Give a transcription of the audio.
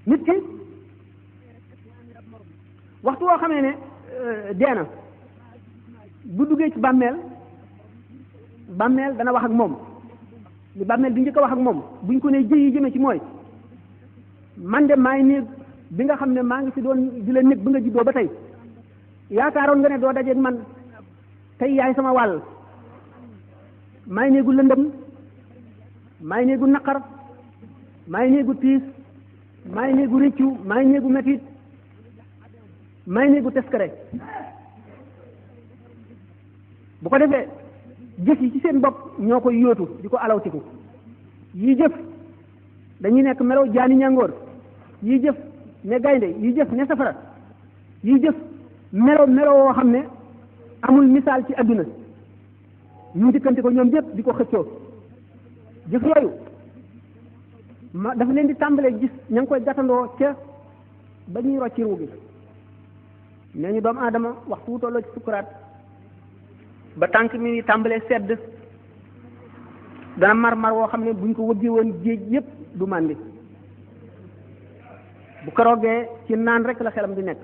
nit ki waxtu woo xamee ne dee na bu duggee ci bàmmeel dana wax ak moom li bàmmeel bi njëkk a wax ak moom buñ ko ne jëyi jëme ci mooy man de maay néeg bi nga xam ne maa ngi fi doon di la nekk ba nga juddoo ba tey yaakaaroon nga ne doo dajeeg man tey yaay sama wàll maay néegu lëndëm maay néegu naqar maay néegu tiis maay néegu rëccu maay néegu metit maay néegu teskare bu ko defee jëf yi ci seen bopp ñoo koy yóotu di ko alawtiku yii jëf dañuy nekk melaw jaani ñàngoor yii jëf ne gaynde yii jëf ne safara yii jëf melo woo xam ne amul misaal ci adduna ñu njëkkante ko ñoom yëpp di ko xëccoo jëf yooyu dafa leen di tàmbalee gis ña ngi koy gàttandoo ca ba ñuy rocci ruu gi nee ñu doomu aadama waxtu wu tolloo ci sukkuraat ba tànk mi tàmbalee sedd dana mar woo xam ne buñ ko wëggee woon géej yëpp du màndi bu keroogee ci naan rek la xelam di nekk